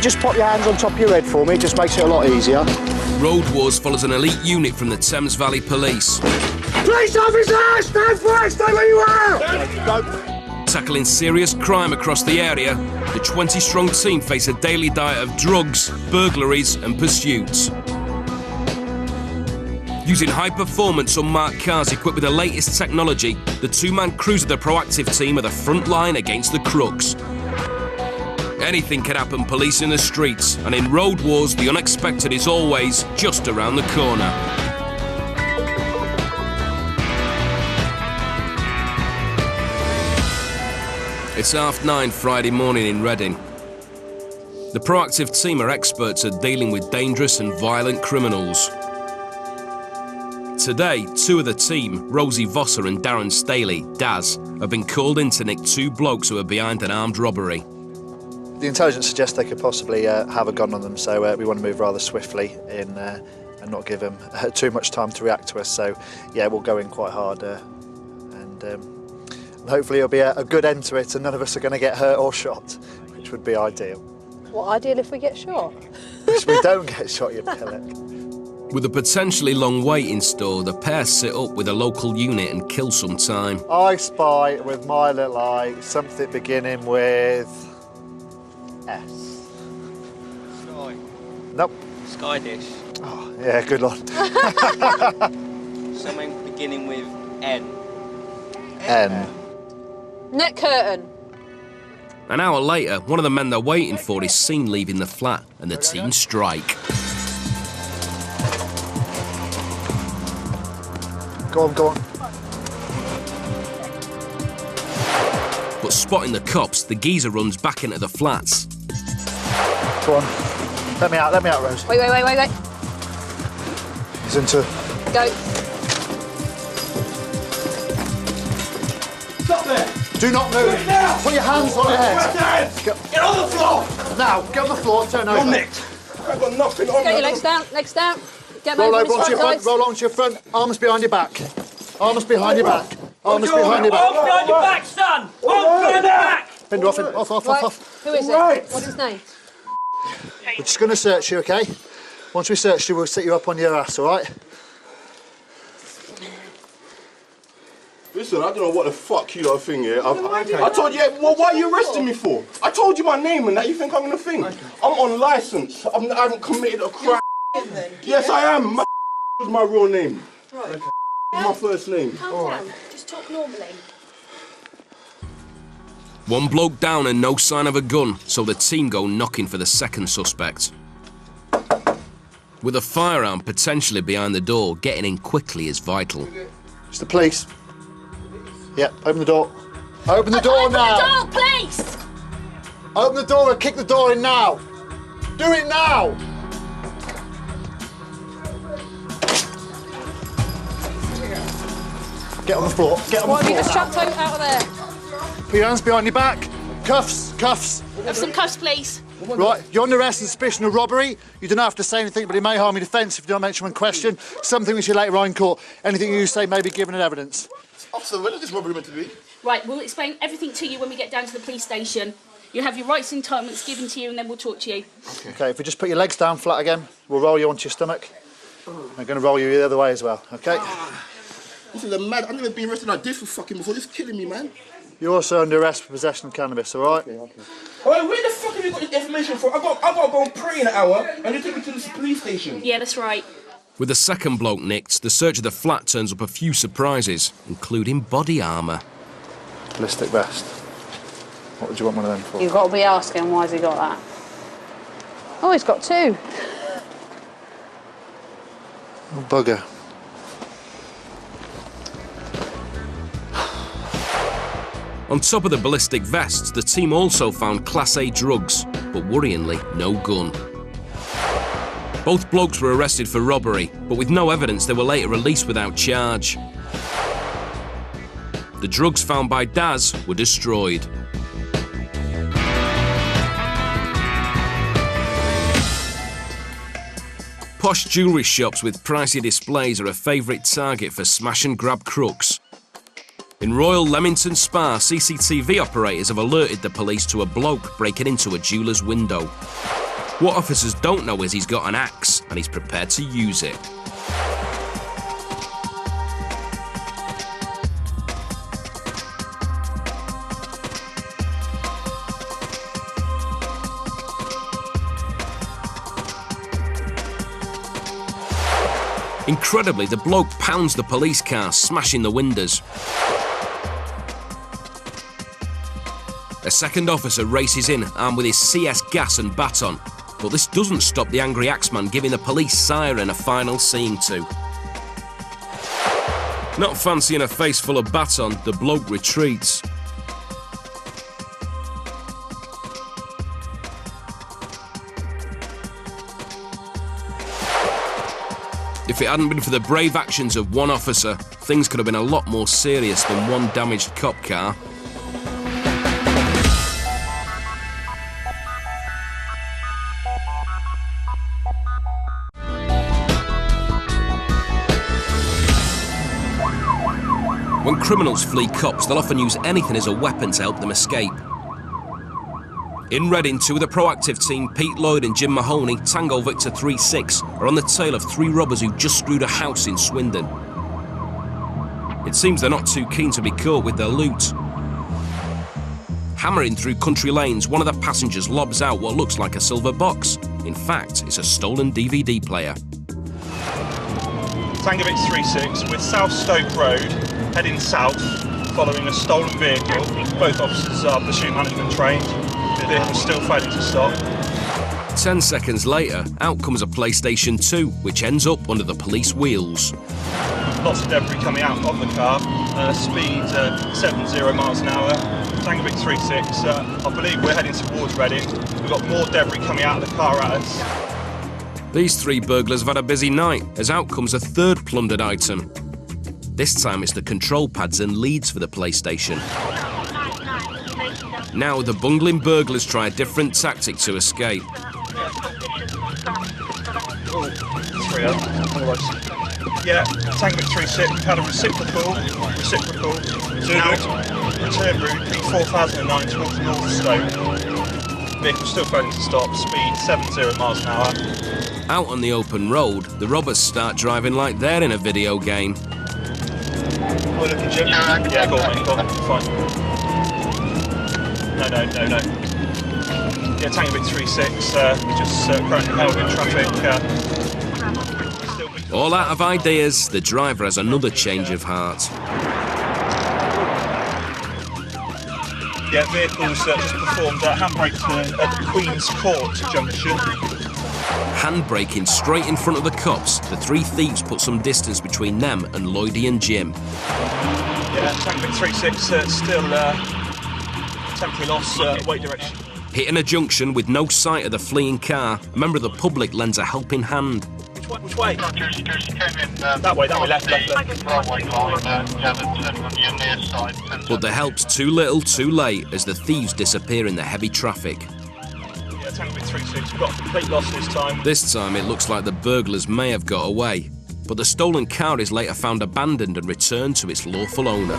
Just pop your hands on top of your head for me, it just makes it a lot easier. Road Wars follows an elite unit from the Thames Valley Police. Police officer, stand fire, stay where you are! Tackling serious crime across the area, the 20-strong team face a daily diet of drugs, burglaries and pursuits. Using high-performance unmarked cars equipped with the latest technology, the two-man crews of the proactive team are the front line against the crooks. Anything can happen policing the streets, and in Road Wars, the unexpected is always just around the corner. It's 9:30 Friday morning in Reading. The proactive team are experts at dealing with dangerous and violent criminals. Today, two of the team, Rosie Vosser and Darren Staley, Daz, have been called in to nick two blokes who are behind an armed robbery. The intelligence suggests they could possibly have a gun on them, so we want to move rather swiftly in and not give them too much time to react to us. So, yeah, we'll go in quite hard and hopefully it'll be a good end to it and none of us are going to get hurt or shot, which would be ideal. What, ideal if we get shot? If we don't get shot, you pillock. With a potentially long wait in store, the pair sit up with a local unit and kill some time. I spy with my little eye something beginning with S. Sky. Nope. Sky dish. Oh, yeah, good one. Something beginning with N. N. Net curtain. An hour later, one of the men they're waiting for is seen leaving the flat, and the team strike. Go on, go on. But spotting the cops, the geezer runs back into the flats. Go on. Let me out, Rose. Wait. He's into... Go. Stop there! Do not move. Sit down. Put your hands on your head. Get on the floor! Now, get on the floor, turn over. You're nicked. I've got nothing on Get me. your legs down. Get Roll over over onto your front, roll onto your front. Arms behind your back. Arms behind your back. Arms behind your Arms back. behind your back, son! Arms behind your back! Finger off. Right. Who is Right. it? What's his name? We're just going to search you, OK? Once we search you, we'll sit you up on your ass, all right? Listen, I don't know what the fuck you lot think, yeah? I told you, well, what are you arresting me for? I told you my name and that, you think I'm gonna think? Okay. I'm on licence. I haven't committed a crime. Yes, I am. My is my real name. Right. Okay. My first name. Calm down. Just talk normally. One bloke down and no sign of a gun, so the team go knocking for the second suspect. With a firearm potentially behind the door, getting in quickly is vital. It's the police. Yeah, open the door. Open the door now! Open the door, please! Open the door and kick the door in now! Do it now! Get on the floor. Get on What the have you floor. just chucked out of there? Put your hands behind your back. Cuffs. Have some cuffs, please. Right, you're under arrest on suspicion of robbery. You don't have to say anything, but it may harm your defence if you don't mention one question. Something we see later on in court. Anything you say may be given as evidence. Officer, when is this robbery meant to be? Right, we'll explain everything to you when we get down to the police station. You'll have your rights and entitlements given to you and then we'll talk to you. OK, if you just put your legs down flat again, we'll roll you onto your stomach. I'm going to roll you the other way as well, OK? This is a mad. I've never been arrested like this for fucking before. This is killing me, man. You're also under arrest for possession of cannabis, all right? Okay. Wait, where the fuck have you got this information from? I've got to go and pray in an hour and you take me to the police station. Yeah, that's right. With the second bloke nicked, the search of the flat turns up a few surprises, including body armour. Ballistic vest. What would you want one of them for? You've got to be asking why has he got that. Oh, he's got two. Oh, bugger. On top of the ballistic vests, the team also found Class A drugs, but worryingly, no gun. Both blokes were arrested for robbery, but with no evidence they were later released without charge. The drugs found by Daz were destroyed. Posh jewellery shops with pricey displays are a favourite target for smash and grab crooks. In Royal Leamington Spa, CCTV operators have alerted the police to a bloke breaking into a jeweller's window. What officers don't know is he's got an axe and he's prepared to use it. Incredibly, the bloke pounds the police car, smashing the windows. A second officer races in, armed with his CS gas and baton. But this doesn't stop the angry axeman giving the police siren a final seeing to. Not fancying a face full of baton, the bloke retreats. If it hadn't been for the brave actions of one officer, things could have been a lot more serious than one damaged cop car. When criminals flee cops, they'll often use anything as a weapon to help them escape. In Reading, two of the proactive team, Pete Lloyd and Jim Mahoney, Tango Victor 36, are on the tail of three robbers who just screwed a house in Swindon. It seems they're not too keen to be caught with their loot. Hammering through country lanes, one of the passengers lobs out what looks like a silver box. In fact, it's a stolen DVD player. Tango Victor 36 with South Stoke Road, heading south, following a stolen vehicle. Both officers are pursuit management trained. The vehicle still failing to stop. 10 seconds later, out comes a PlayStation 2, which ends up under the police wheels. Lots of debris coming out of the car. Speed 70 miles an hour. Tango Victor 36, I believe we're heading towards Reading. We've got more debris coming out of the car at us. These three burglars have had a busy night, as out comes a third plundered item. This time it's the control pads and leads for the PlayStation. Now the bungling burglars try a different tactic to escape. Yeah, Tango Victor 36, we've had a reciprocal, now return route P4009 towards North Stoke. Vehicle still failing to stop, speed 70 miles an hour. Out on the open road, the robbers start driving like they're in a video game. Oh, look at Jim. Yeah, go on, mate, go on, fine. No. Yeah, Tango Victor 36, just currently held in traffic. All out of ideas, the driver has another change of heart. Yeah, vehicles just performed a handbrake turn at Queen's Court junction. Handbraking straight in front of the cops, the three thieves put some distance between them and Lloydie and Jim. Yeah, Tango Victor 36 still temporary loss, weight direction. Hitting a junction with no sight of the fleeing car, a member of the public lends a helping hand. Which way? That way, left. But the help's too little, too late, as the thieves disappear in the heavy traffic. Yeah, Tango Victor 36, we've got a complete loss this time. This time it looks like the burglars may have got away, but the stolen car is later found abandoned and returned to its lawful owner.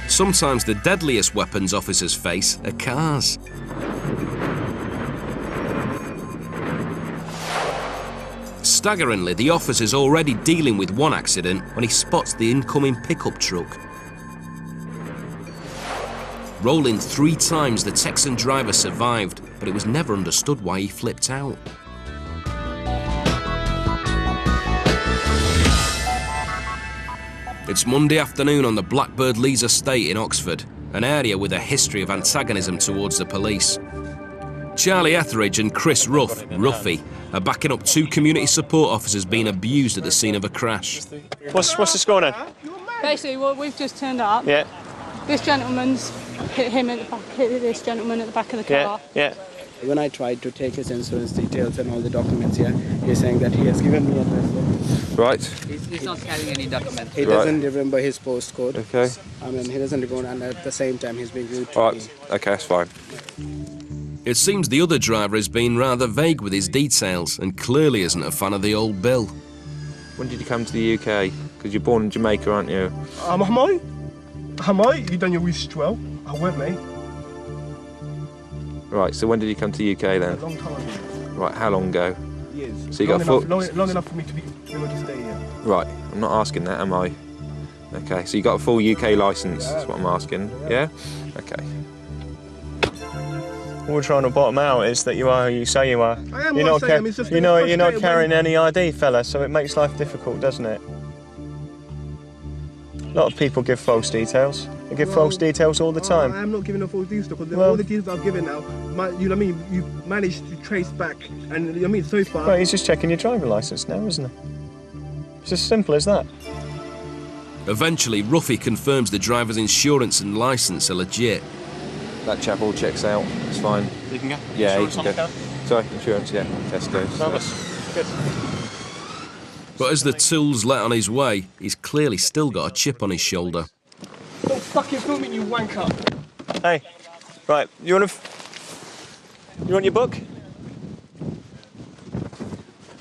Sometimes the deadliest weapons officers face are cars. Staggeringly, the officer's already dealing with one accident when he spots the incoming pickup truck. Rolling 3 times, the Texan driver survived, but it was never understood why he flipped out. It's Monday afternoon on the Blackbird Leys estate in Oxford, an area with a history of antagonism towards the police. Charlie Etheridge and Chris Ruff, Ruffy, are backing up 2 community support officers being abused at the scene of a crash. What's the score then? Basically, well, we've just turned up. Yeah. This gentleman's hit him at the back, hit this gentleman at the back of the car. Yeah. When I tried to take his insurance details and all the documents here, he's saying that he has given me a passport. Right. He's not carrying any documents. He doesn't remember his postcode. Okay. I mean, he doesn't remember, and at the same time, he's being rude to me. Okay, that's fine. It seems the other driver has been rather vague with his details and clearly isn't a fan of the old bill. When did you come to the UK? Because you're born in Jamaica, aren't you? Am I? You done your research well? I went, mate. Right, so when did you come to the UK then? A long time ago. Right, how long ago? Years. So you got long enough for me to be able to stay here. Right, I'm not asking that, am I? Okay, so you got a full UK licence, that's what I'm asking, yeah? Okay. What we're trying to bottom out is that you are who you say you are. I am You're what I not, say I am, it's just you're not carrying any ID, fella, so it makes life difficult, doesn't it? A lot of people give false details. They give false details all the time. I am not giving a false details because Well- all the details I've given now, you know what I mean, you've managed to trace back, and you know what I mean, so far. Right, he's just checking your driving licence now, isn't he? It's as simple as that. Eventually, Ruffy confirms the driver's insurance and licence are legit. That chap all checks out, it's fine. You can go? Yeah, Insurance you on can the go. car? Sorry, insurance, yeah, Tesco's. Marvellous. Good. But as the tools let on his way, he's clearly still got a chip on his shoulder. Don't fucking film me, you wanker. Hey, right, you want your book?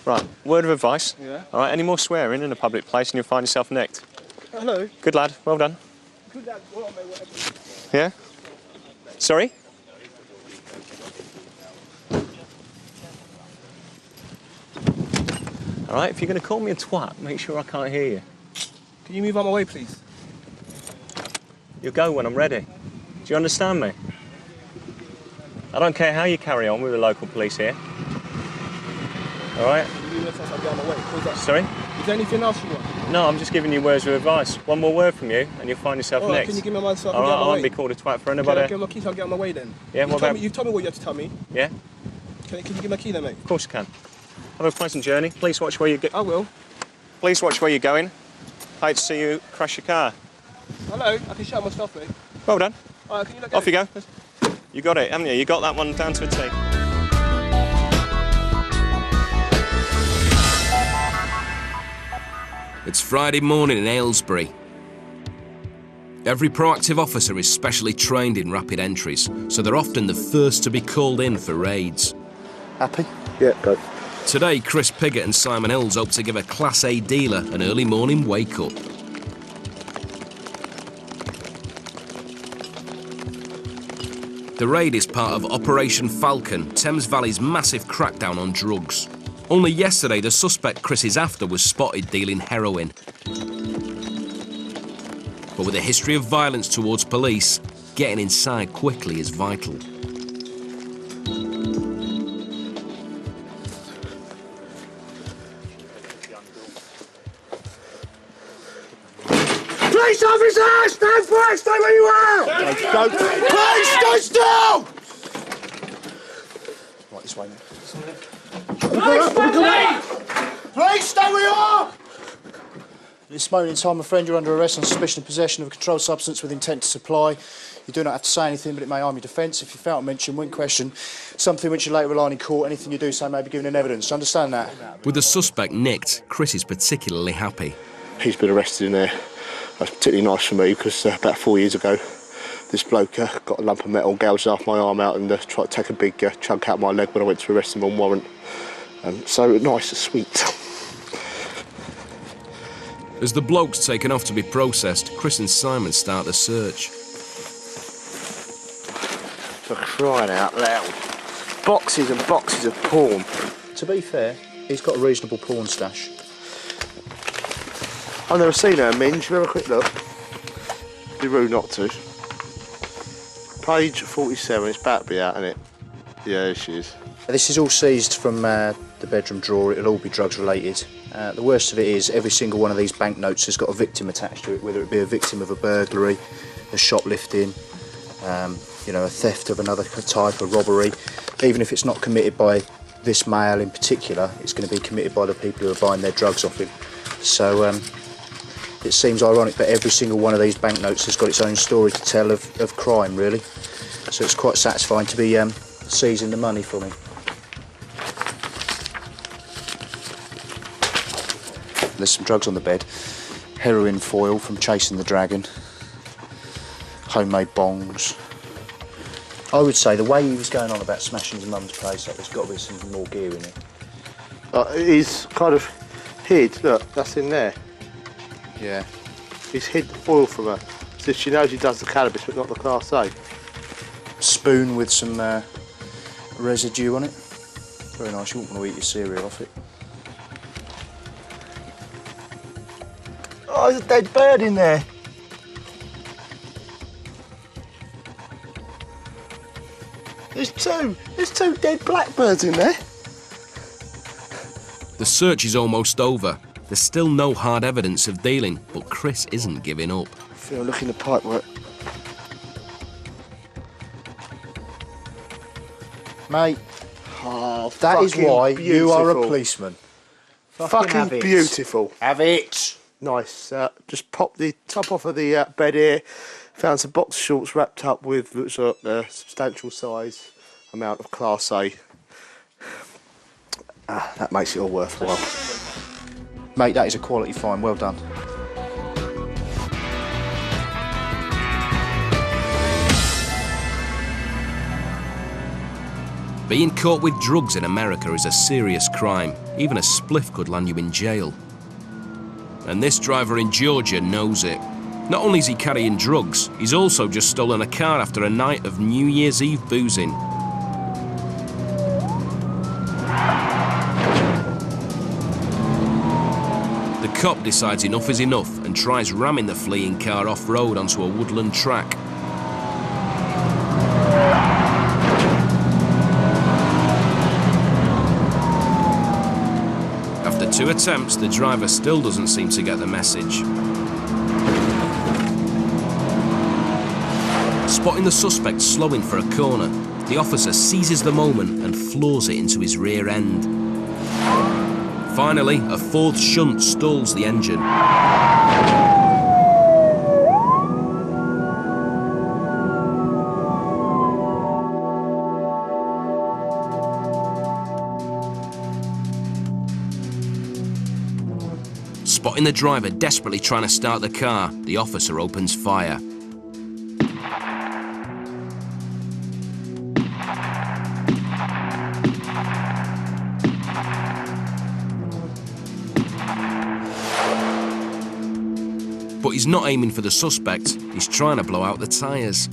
Right, word of advice. Yeah. All right, any more swearing in a public place and you'll find yourself nicked. Hello. Good lad, well done. Good lad, what, mate, whatever. Yeah? Sorry? All right, if you're going to call me a twat, make sure I can't hear you. Can you move out my way, please? You'll go when I'm ready. Do you understand me? I don't care how you carry on with the local police here. All right? I'll get out of my way. What is that? Sorry? Is there anything else you want? No, I'm just giving you words of advice. One more word from you, and you'll find yourself All right, next. can you give me my so I can All get right, out I of my won't way? be called a twat for Can I anybody. get my keys so I can get out of my way then? Yeah, what about... You told me what you had to tell me. Yeah? Can you give me my key then, mate? Of course you can. Have a pleasant journey. Please watch where you go. I will. Please watch where you're going. Hate to see you crash your car. Hello, I can shout my stuff, mate. Well done. All right, can you look Off you go. You got it, haven't you? You got that one down to a T. It's Friday morning in Aylesbury. Every proactive officer is specially trained in rapid entries, so they're often the first to be called in for raids. Happy? Yeah, go. Today, Chris Piggott and Simon Hills hope to give a Class A dealer an early morning wake-up. The raid is part of Operation Falcon, Thames Valley's massive crackdown on drugs. Only yesterday, the suspect Chris is after was spotted dealing heroin. But with a history of violence towards police, getting inside quickly is vital. Police officer! Stand fire! Stay where you are! Don't. Please stay still! Right, this way, mate. Please stay where you are! At this moment in time, my friend, you're under arrest on suspicion of possession of a controlled substance with intent to supply. You do not have to say anything, but it may harm your defence. If you fail to mention, when questioned, something which you later rely on in court, anything you do say may be given in evidence. Do you understand that? With the suspect nicked, Chris is particularly happy. He's been arrested in there. That's particularly nice for me because about 4 years ago, this bloke got a lump of metal, gouged half my arm out and tried to take a big chunk out of my leg when I went to arrest him on warrant. So nice and sweet. As the bloke's taken off to be processed, Chris and Simon start the search. For crying out loud. Boxes and boxes of porn. To be fair, he's got a reasonable porn stash. I've never seen her, Minge. Have a quick look. Be rude not to. Page 47, it's about to be out, isn't it? Yeah, there she is. This is all seized from the bedroom drawer. It'll all be drugs related. The worst of it is every single one of these banknotes has got a victim attached to it, whether it be a victim of a burglary, a shoplifting, you know, a theft of another type, a robbery. Even if it's not committed by this male in particular, it's going to be committed by the people who are buying their drugs off him. So it seems ironic that every single one of these banknotes has got its own story to tell of crime, really. So it's quite satisfying to be seizing the money from him. There's some drugs on the bed. Heroin foil from chasing the dragon. Homemade bongs. I would say the way he was going on about smashing his mum's place up, there's got to be some more gear in it. He's kind of hid, look, that's in there. Yeah. He's hid the foil from her. So she knows he does the cannabis but not the Class A. Spoon with some residue on it. Very nice, you wouldn't want to eat your cereal off it. Oh, there's a dead bird in there. There's two dead blackbirds in there. The search is almost over. There's still no hard evidence of dealing, but Chris isn't giving up. I feel look in the pipework. Mate, oh, that is why beautiful. you are a policeman. Fucking beautiful. Have it. Nice. Just popped the top off of the bed here. Found some boxer shorts wrapped up with a substantial size amount of Class A. That makes it all worthwhile. Mate, that is a quality find. Well done. Being caught with drugs in America is a serious crime. Even a spliff could land you in jail. And this driver in Georgia knows it. Not only is he carrying drugs, he's also just stolen a car after a night of New Year's Eve boozing. The cop decides enough is enough and tries ramming the fleeing car off-road onto a woodland track. After 2 attempts, the driver still doesn't seem to get the message. Spotting the suspect slowing for a corner, the officer seizes the moment and floors it into his rear end. Finally, a 4th shunt stalls the engine. Spotting the driver desperately trying to start the car, the officer opens fire. But he's not aiming for the suspect, he's trying to blow out the tyres.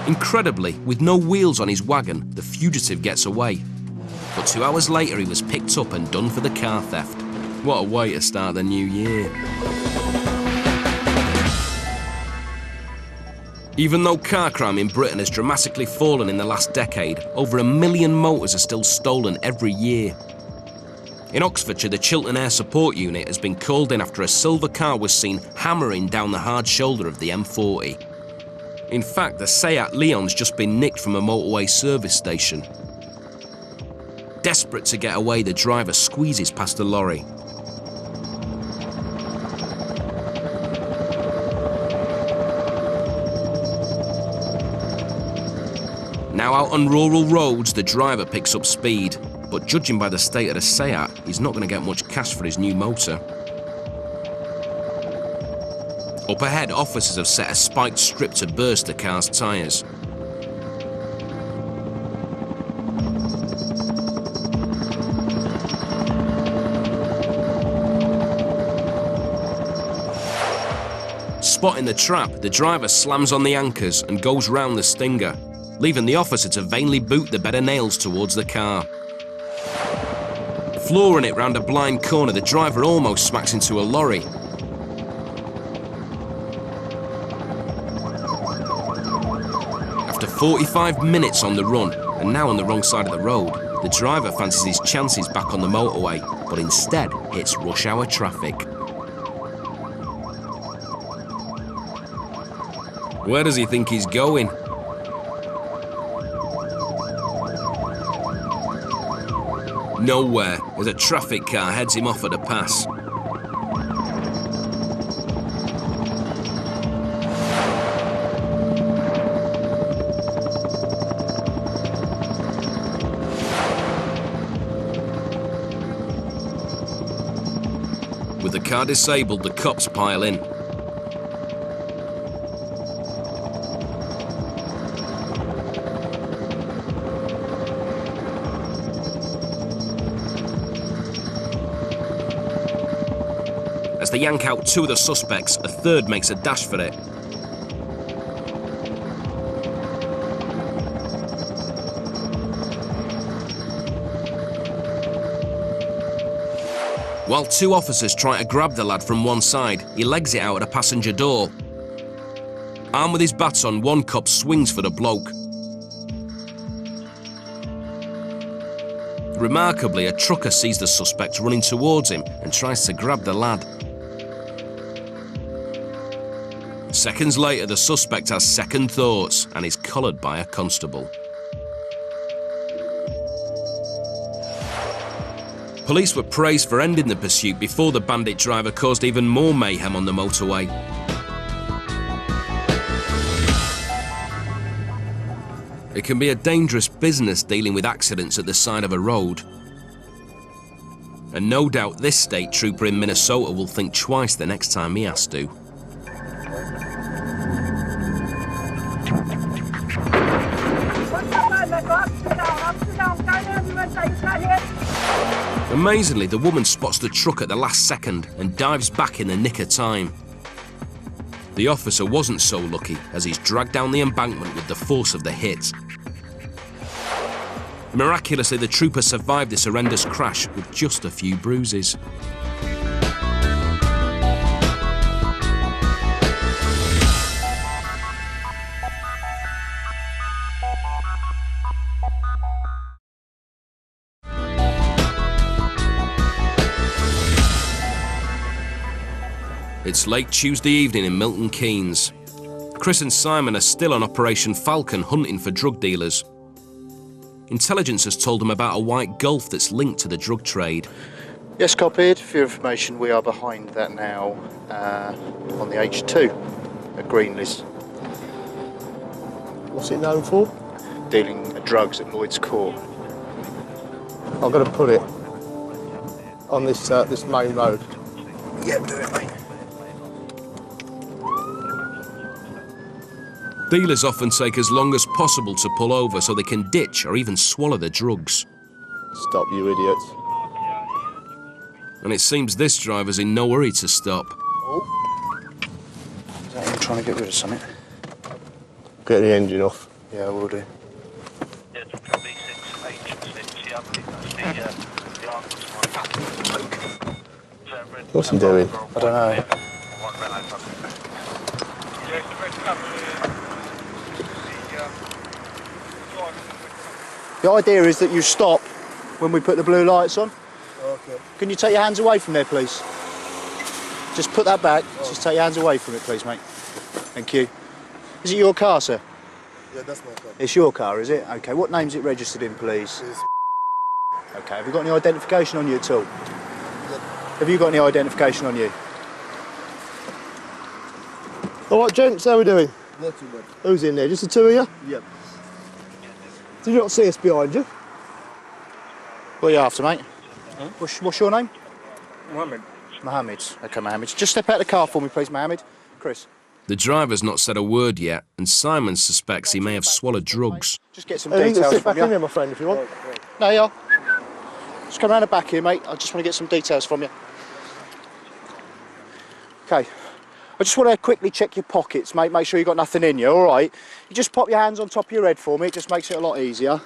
Incredibly, with no wheels on his wagon, the fugitive gets away. But 2 hours later he was picked up and done for the car theft. What a way to start the new year. Even though car crime in Britain has dramatically fallen in the last decade, over 1 million motors are still stolen every year. In Oxfordshire, the Chiltern Air Support Unit has been called in after a silver car was seen hammering down the hard shoulder of the M40. In fact, the Seat Leon's just been nicked from a motorway service station. Desperate to get away, the driver squeezes past the lorry. Now out on rural roads, the driver picks up speed. But judging by the state of the Seat, he's not going to get much cash for his new motor. Up ahead, officers have set a spiked strip to burst the car's tyres. Spotting the trap, the driver slams on the anchors and goes round the stinger, leaving the officer to vainly boot the bed of nails towards the car. Flooring it round a blind corner, the driver almost smacks into a lorry. After 45 minutes on the run, and now on the wrong side of the road, the driver fancies his chances back on the motorway, but instead hits rush hour traffic. Where does he think he's going? Nowhere, as a traffic car heads him off at a pass. With the car disabled, the cops pile in. As they yank out 2 of the suspects, a 3rd makes a dash for it. While two officers try to grab the lad from one side, he legs it out at a passenger door. Armed with his baton, one cop swings for the bloke. Remarkably, a trucker sees the suspect running towards him and tries to grab the lad. Seconds later, the suspect has second thoughts and is collared by a constable. Police were praised for ending the pursuit before the bandit driver caused even more mayhem on the motorway. It can be a dangerous business dealing with accidents at the side of a road. And no doubt this state trooper in Minnesota will think twice the next time he has to. Amazingly, the woman spots the truck at the last second and dives back in the nick of time. The officer wasn't so lucky, as he's dragged down the embankment with the force of the hit. Miraculously, the trooper survived this horrendous crash with just a few bruises. It's late Tuesday evening in Milton Keynes. Chris and Simon are still on Operation Falcon hunting for drug dealers. Intelligence has told them about a white Golf that's linked to the drug trade. Yes, copied. For your information, we are behind that now on the H2 at Greenleys. What's it known for? Dealing drugs at Lloyd's Court. I'm going to put it on this this main road. Yeah, do it, mate. Dealers often take as long as possible to pull over so they can ditch or even swallow the drugs. Stop, you idiots. And it seems this driver's in no hurry to stop. Oh. Is that him trying to get rid of something? Get the engine off. Yeah, I will do. What's he doing? I don't know. The idea is that you stop when we put the blue lights on. Okay. Can you take your hands away from there, please? Just put that back. Just take your hands away from it, please, mate. Thank you. Is it your car, sir? Yeah, that's my car. It's your car, is it? Okay. What name's it registered in, please? Okay. Have you got any identification on you at all? Yeah. Have you got any identification on you? All right, gents, how are we doing? Not too bad. Who's in there? Just the two of you? Yep. Did you not see us behind you? What are you after, mate? Huh? What's your name? Mohammed. Mohammed. Okay, Mohammed. Just step out of the car for me, please, Mohammed. Chris. The driver's not said a word yet, and Simon suspects he may have swallowed drugs. Just get some You can details sit from back you. in here, my friend, if you want. No, you are. Just come around the back here, mate. I just want to get some details from you. Okay. I just want to quickly check your pockets, mate. Make sure you've got nothing in you, all right? You just pop your hands on top of your head for me. It just makes it a lot easier.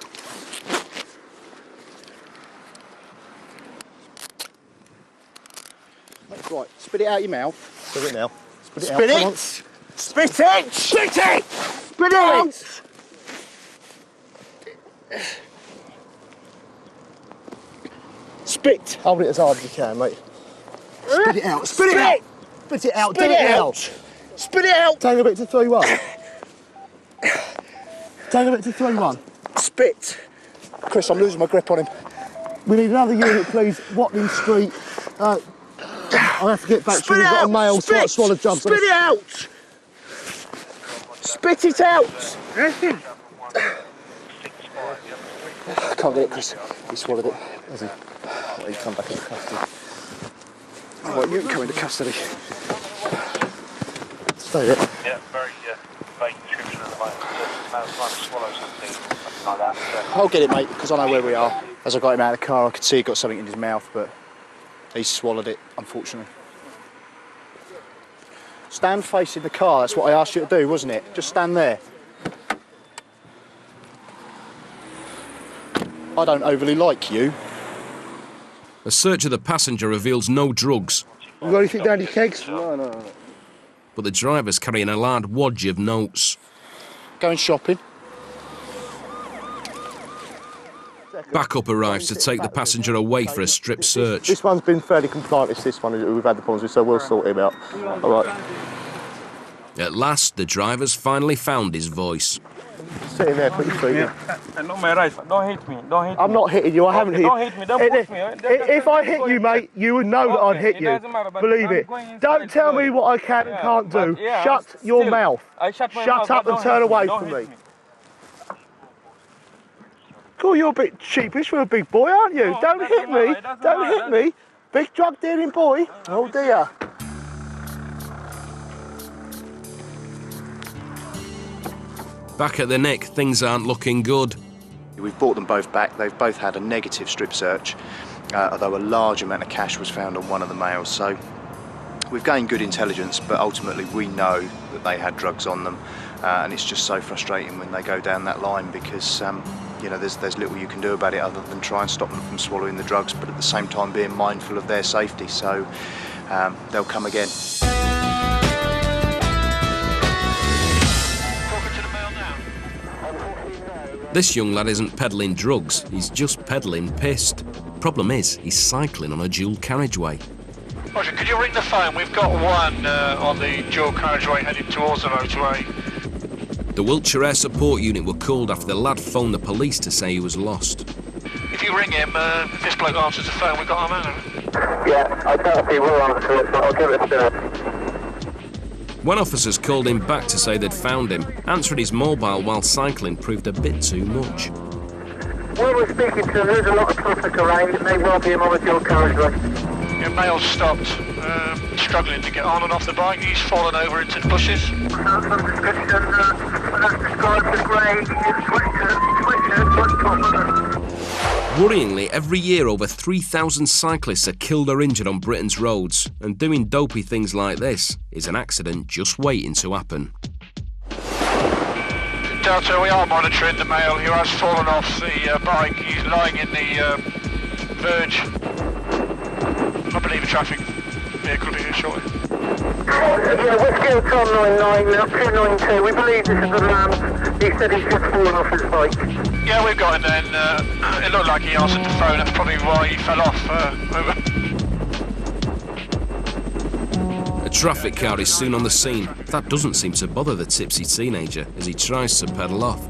Right, spit it out your mouth. Spit it now. Spit it Spit out. it! Come on. Spit it! Spit it! Spit it out! Spit! Hold it as hard as you can, mate. Spit it out. Spit it out! Spit it out. Spit Do it it now. out! Spit it out! Take a bit to 3-1. Take a bit to 3-1. Spit! Chris, I'm losing my grip on him. We need another unit, please. Watling Street. I'll have to get back to you. We've got a male swallow jump. Spit it out! Spit it out! I can't get it, Chris. He swallowed it. Has he? Well, he's come back into custody. Right, you can come into custody. Stay there. Yeah, very vague description of the moment. Trying to swallow something like that. I'll get it, mate, because I know where we are. As I got him out of the car, I could see he got something in his mouth, but he swallowed it, unfortunately. Stand facing the car, that's what I asked you to do, wasn't it? Just stand there. I don't overly like you. A search of the passenger reveals no drugs, You got anything down your kegs? No. but the driver's carrying a large wodge of notes. Going shopping. Backup arrives to take the passenger away for a strip search. This one's been fairly compliant, it's this one who we've had the problems with, so we'll sort him out. All right. At last, the driver's finally found his voice. Sitting there, put your feet in. Not my right. Don't hit me. Don't hit me. I'm not hitting you, I haven't hit you. Don't hit me. Don't push me. If I hit you, mate, you would know that I'd hit you. Believe it. Don't tell me what I can and can't do. Shut your mouth. Shut up and turn away from me. Cool, you're a bit cheapish for a big boy, aren't you? Don't hit me. Don't hit me. Big drug dealing boy. Oh dear. Back at the Nick, things aren't looking good. We've brought them both back. They've both had a negative strip search, although a large amount of cash was found on one of the males. So we've gained good intelligence, but ultimately we know that they had drugs on them, and it's just so frustrating when they go down that line because you know, there's little you can do about it other than try and stop them from swallowing the drugs, but at the same time being mindful of their safety. So they'll come again. This young lad isn't peddling drugs, he's just peddling pissed. Problem is, he's cycling on a dual carriageway. Roger, could you ring the phone? We've got one on the dual carriageway heading towards the motorway. The Wiltshire Air Support Unit were called after the lad phoned the police to say he was lost. If you ring him, if this bloke answers the phone, we've got our man. Yeah, I doubt if he will answer it, but I'll give it a shot. When officers called him back to say they'd found him, answering his mobile while cycling proved a bit too much. Where we're speaking to, there's a lot of traffic around. It may well be him on a dual carriageway. Your male's stopped, struggling to get on and off the bike. He's fallen over into the bushes. Some description, that's described as grey, switches. Worryingly, every year over 3,000 cyclists are killed or injured on Britain's roads, and doing dopey things like this is an accident just waiting to happen. Delta, we are monitoring the male who has fallen off the bike. He's lying in the verge. I believe a traffic vehicle will be here shortly. Yeah, Whiskey Tom 99, 292. We believe this is the man. He said he's just fallen off his bike. Yeah, we've got him then. It looked like he answered the phone. That's probably why he fell off. Over. A traffic car is soon on the scene. That doesn't seem to bother the tipsy teenager as he tries to pedal off.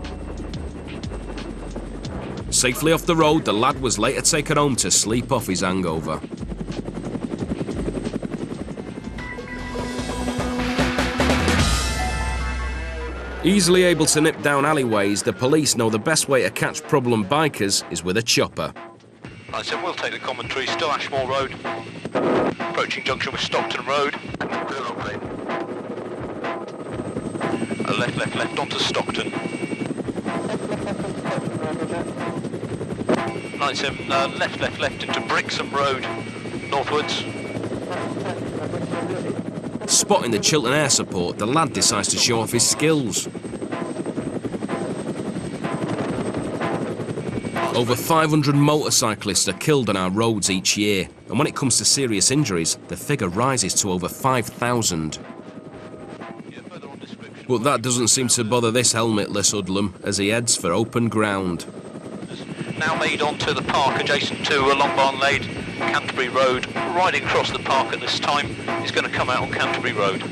Safely off the road, the lad was later taken home to sleep off his hangover. Easily able to nip down alleyways, the police know the best way to catch problem bikers is with a chopper. I said we'll take the commentary, still Ashmore Road, approaching junction with Stockton Road. A left onto Stockton. 97, left into Brixham Road, northwards. Spotting the Chiltern Air Support, the lad decides to show off his skills. Over 500 motorcyclists are killed on our roads each year, and when it comes to serious injuries, the figure rises to over 5,000. But that doesn't seem to bother this helmetless hoodlum as he heads for open ground. Now made onto the park adjacent to Longbarn Lane, Canterbury Road, riding across the park at this time. He's going to come out on Canterbury Road.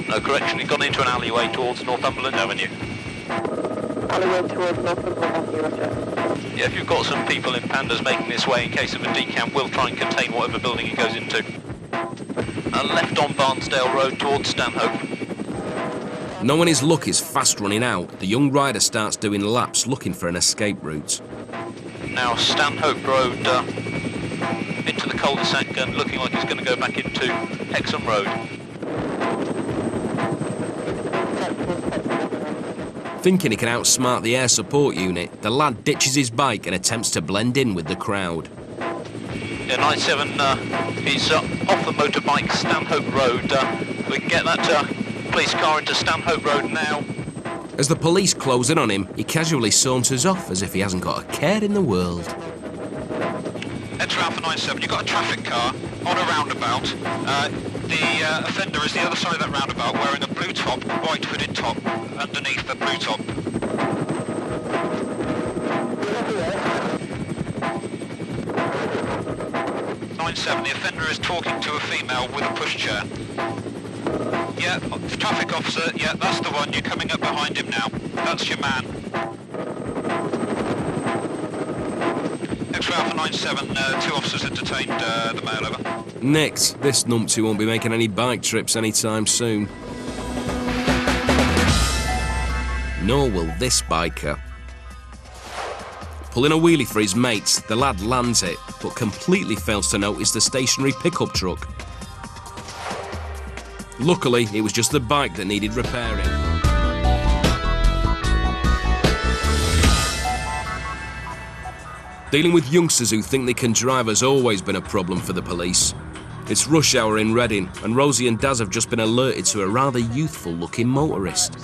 No correction, he's gone into an alleyway towards Northumberland Avenue. Alleyway towards Northumberland Avenue, Roger. Yeah, if you've got some people in Pandas making this way in case of a decamp, we'll try and contain whatever building he goes into. And left on Barnsdale Road towards Stanhope. Knowing his luck is fast running out, the young rider starts doing laps looking for an escape route. Now Stanhope Road into the cul-de-sac and looking like he's going to go back into Hexham Road. Thinking he can outsmart the air support unit, the lad ditches his bike and attempts to blend in with the crowd. Yeah, 97, he's off the motorbike Stanhope Road. We can get that police car into Stanhope Road now. As the police close in on him, he casually saunters off as if he hasn't got a care in the world. Enter Alpha 97, you've got a traffic car on a roundabout. The offender is the other side of that roundabout wearing a blue top, white hooded top underneath the blue top. 97, the offender is talking to a female with a pushchair. Yeah, traffic officer, yeah, that's the one. You're coming up behind him now. That's your man. X-ray Alpha 97, 2 officers have detained the male, over. Nicked, this numpty won't be making any bike trips anytime soon. Nor will this biker. Pulling a wheelie for his mates, the lad lands it, but completely fails to notice the stationary pickup truck. Luckily, it was just the bike that needed repairing. Dealing with youngsters who think they can drive has always been a problem for the police. It's rush hour in Reading, and Rosie and Daz have just been alerted to a rather youthful-looking motorist.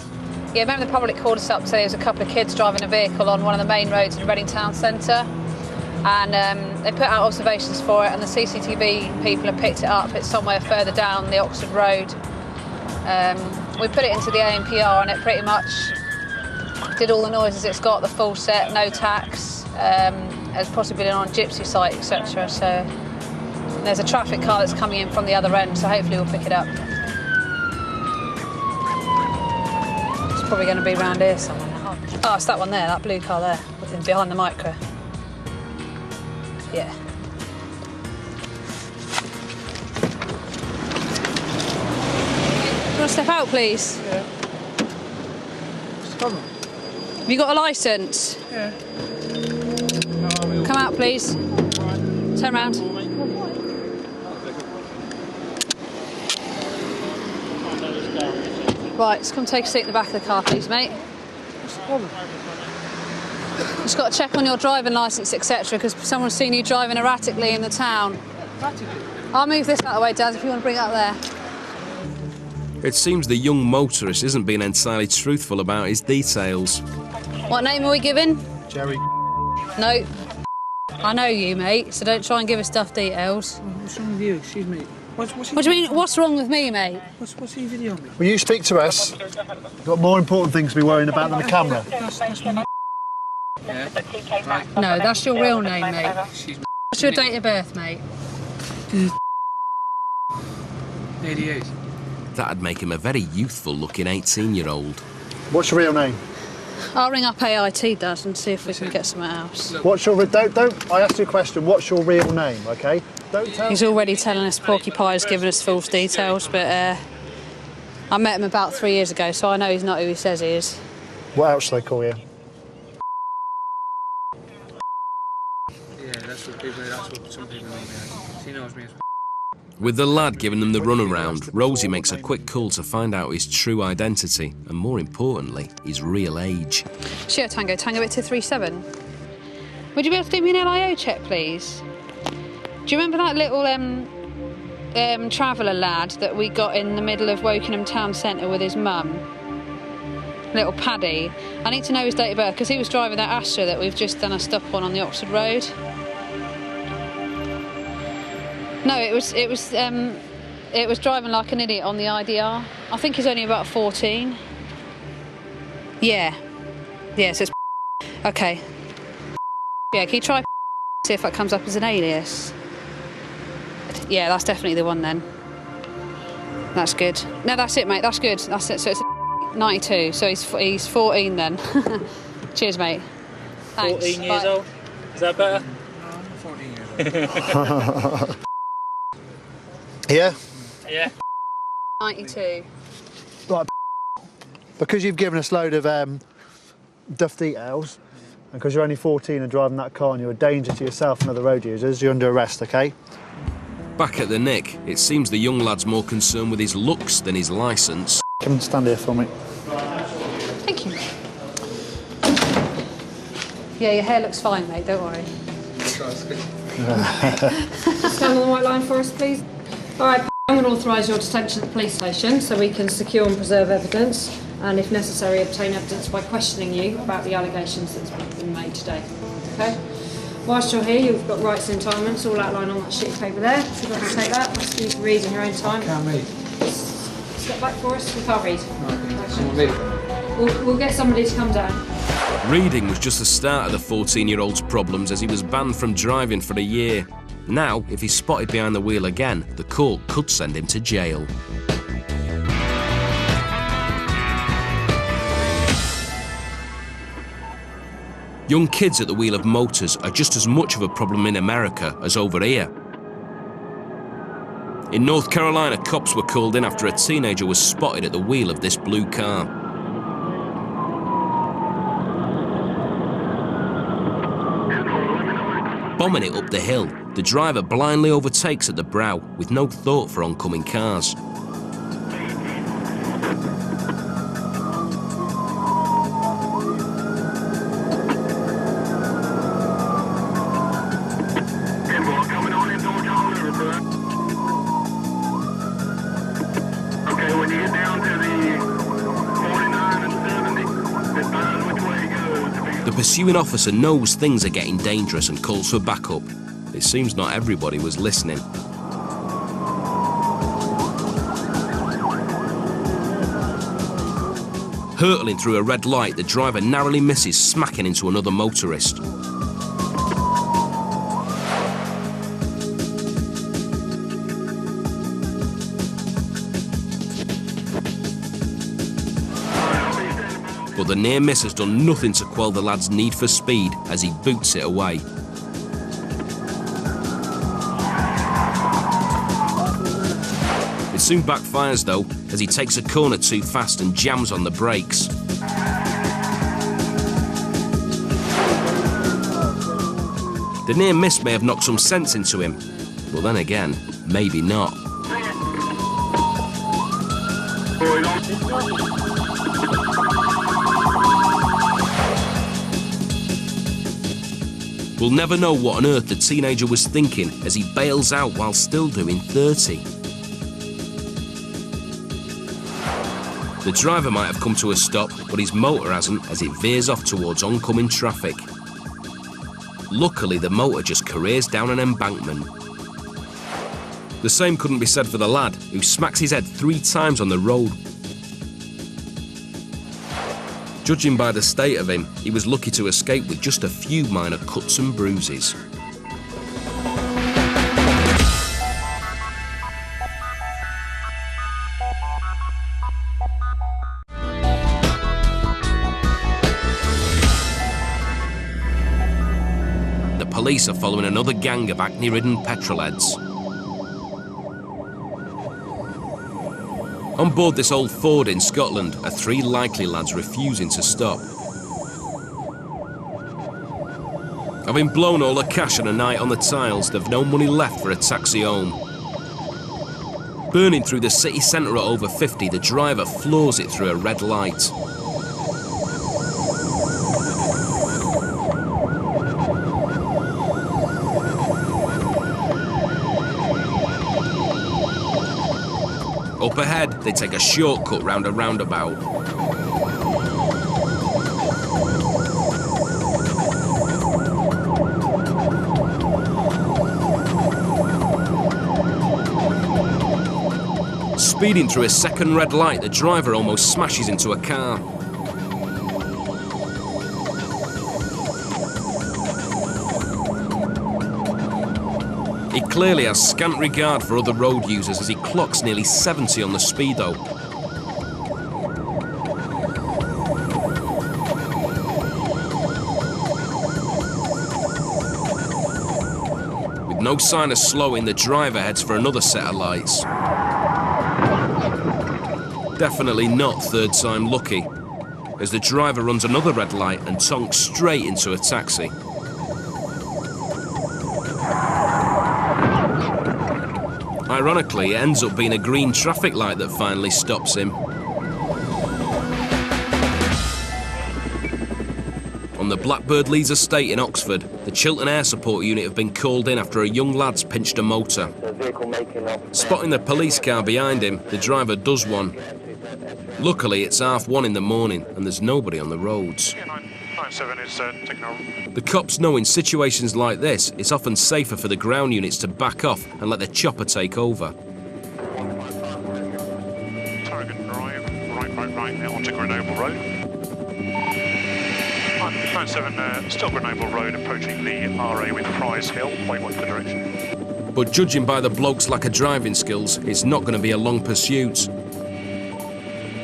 Yeah, remember the public called us up to say there was a couple of kids driving a vehicle on one of the main roads in Reading Town Centre, and they put out observations for it, and the CCTV people have picked it up. It's somewhere further down the Oxford Road. We put it into the ANPR, and it pretty much did all the noises it's got, the full set, no tax, has possibly been on a gypsy site, etc. So there's a traffic car that's coming in from the other end, so hopefully we'll pick it up. Probably going to be round here somewhere now. Oh, it's that one there, that blue car there, behind the micro. Yeah. Do you want to step out, please? Yeah. What's the problem? Have you got a licence? Yeah. Come out, please. Turn round. Right, just come take a seat in the back of the car, please, mate. What's the problem? Just got to check on your driving licence, etc., because someone's seen you driving erratically in the town. Erratically? I'll move this out of the way, Dad, if you want to bring it up there. It seems the young motorist isn't being entirely truthful about his details. What name are we giving? Jerry. No. I know you, mate, so don't try and give us stuff details. What's wrong with you? Excuse me. What do you mean, what's wrong with me, mate? What's he videoing me? Will you speak to us? You've got more important things to be worrying about than the camera. That's my... Yeah. Right. No, that's your real name, mate. What's your date of birth, mate? 88. That'd make him a very youthful-looking 18-year-old. What's your real name? I'll ring up AIT, Dad, and see if we can get something else. What's your... Don't... I asked you a question. What's your real name, OK? Don't tell... He's already telling us Porcupie's giving us false details, but I met him about 3 years ago, so I know he's not who he says he is. What else do they call you? Yeah, that's what some people know me as. He knows me as... With the lad giving them the runaround, Rosie makes a quick call to find out his true identity and, more importantly, his real age. Sure, Tango Victor 37. Would you be able to do me an LIO check, please? Do you remember that little traveller lad that we got in the middle of Wokingham Town Centre with his mum? Little Paddy. I need to know his date of birth because he was driving that Astra that we've just done a stop on the Oxford Road. No, it was driving like an idiot on the IDR. I think he's only about 14. Yeah. Yeah, so it's okay. Yeah, can you try see if that comes up as an alias? Yeah, that's definitely the one then. That's good. No, that's it, mate. That's good. That's it. So it's 92. So he's 14 then. Cheers, mate. Thanks. 14 years old. Is that better? No, I'm 14 years old. Yeah? Yeah. 92. Right. Because you've given us a load of duff details, and because you're only 14 and driving that car and you're a danger to yourself and other road users, you're under arrest, OK? Back at the Nick, it seems the young lad's more concerned with his looks than his licence. Come and stand here for me. Thank you. Yeah, your hair looks fine, mate, don't worry. Stand on the white line for us, please. All right, I'm going to authorise your detention at the police station so we can secure and preserve evidence and, if necessary, obtain evidence by questioning you about the allegations that's been made today. Okay? Whilst you're here, you've got rights and entitlements all outlined on that sheet of paper there. So if you can take that, that's you to read in your own time. Can't read. Step back for us. We can't read. We'll get somebody to come down. Reading was just the start of the 14-year-old's problems, as he was banned from driving for a year. Now, if he's spotted behind the wheel again, the court could send him to jail. Young kids at the wheel of motors are just as much of a problem in America as over here. In North Carolina, cops were called in after a teenager was spotted at the wheel of this blue car. Bombing it up the hill, the driver blindly overtakes at the brow with no thought for oncoming cars. The pursuing officer knows things are getting dangerous and calls for backup. It seems not everybody was listening. Hurtling through a red light, the driver narrowly misses smacking into another motorist. But the near miss has done nothing to quell the lad's need for speed as he boots it away. It soon backfires though, as he takes a corner too fast and jams on the brakes. The near miss may have knocked some sense into him, but then again, maybe not. We'll never know what on earth the teenager was thinking as he bails out while still doing 30. The driver might have come to a stop, but his motor hasn't, as it veers off towards oncoming traffic. Luckily, the motor just careers down an embankment. The same couldn't be said for the lad, who smacks his head 3 times on the road. Judging by the state of him, he was lucky to escape with just a few minor cuts and bruises. The police are following another gang of acne-ridden petrolheads. On board this old Ford in Scotland are 3 likely lads refusing to stop. Having blown all the cash on a night on the tiles, they've no money left for a taxi home. Burning through the city centre at over 50, the driver floors it through a red light. Up ahead, they take a shortcut round a roundabout. Speeding through a second red light, the driver almost smashes into a car. He clearly has scant regard for other road users as he clocks nearly 70 on the speedo. With no sign of slowing, the driver heads for another set of lights. Definitely not third time lucky, as the driver runs another red light and tonks straight into a taxi. Ironically, it ends up being a green traffic light that finally stops him. On on the Blackbird Leeds estate in Oxford. The Chiltern Air Support Unit have been called in after a young lad's pinched a motor. Spotting the police car behind him, the driver does one. Luckily, it's 1:30 in the morning and there's nobody on the roads. The cops know in situations like this, it's often safer for the ground units to back off and let the chopper take over. Target Drive, right now onto Grenoble Road. 97, still Grenoble Road, approaching the RA with Prize Hill, waypoint for direction. But judging by the bloke's lack of driving skills, it's not going to be a long pursuit.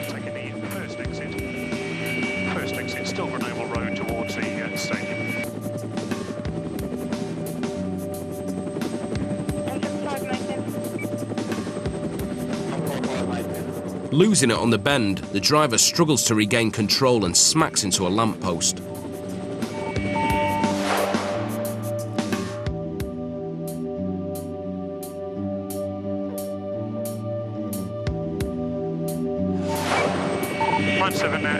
Taking the first exit, still Grenoble Road towards the stadium. Losing it on the bend, the driver struggles to regain control and smacks into a lamppost.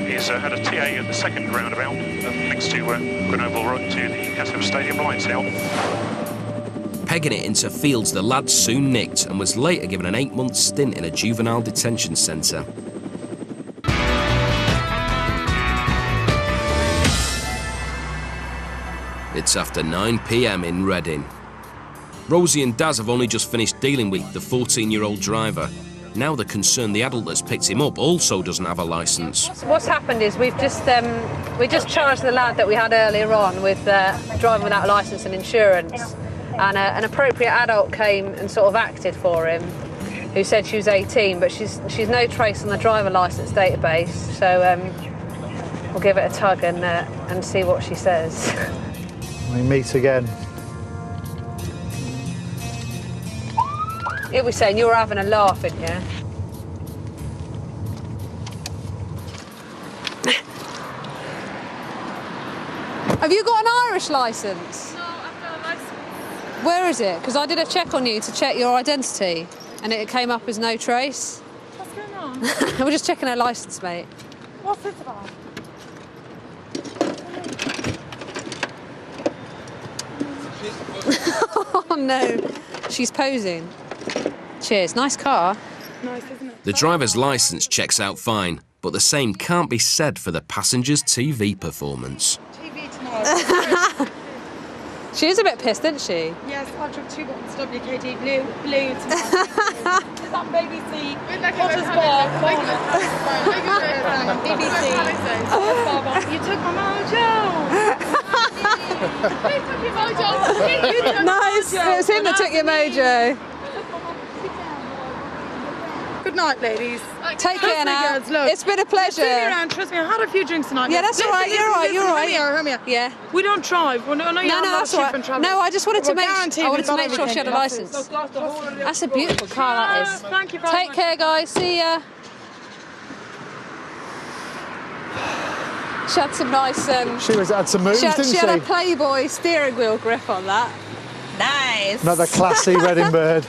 Is at a TA at the second roundabout next to Grenoble Road to the Castle Stadium, lights out. Pegging it into fields, the lad soon nicked and was later given an 8-month stint in a juvenile detention centre. It's after 9 p.m. in Reading. Rosie and Daz have only just finished dealing with the 14-year-old driver. Now they're concerned the adult that's picked him up also doesn't have a licence. What's happened is we just charged the lad that we had earlier on with driving without a licence and insurance, and an appropriate adult came and sort of acted for him, who said she was 18, but she's no trace on the driver licence database. So we'll give it a tug and see what she says. We meet again. He'll be saying you were having a laugh, didn't you? Have you got an Irish licence? No, I've got a licence. Where is it? Because I did a check on you to check your identity, and it came up as no trace. What's going on? We're just checking her licence, mate. What's this about? Oh no, she's posing. Cheers, nice car. Nice, isn't it? The driver's licence checks out fine, but the same can't be said for the passenger's TV performance. TV tomorrow. She is a bit pissed, isn't she? Yes, I took 2 buttons, WKD, blue tomorrow. Is that BBC? Potter's Bar, BBC. You took my mojo! Who took your mojo? Nice, it was him that took your mojo. Good night, ladies. Take care now. Girls, look, it's been a pleasure. See me around, trust me, I had a few drinks tonight. Yeah, that's all right, you're all right, you're all right. Hear me. Yeah. We don't drive. I know you have that's all right. No, I just wanted to make sure she had a licence. That's a beautiful car, that is. Thank you very much. Take care, guys. See ya. She had some nice... She had some moves, didn't she? She had a Playboy steering wheel grip on that. Nice. Another classy Reading bird.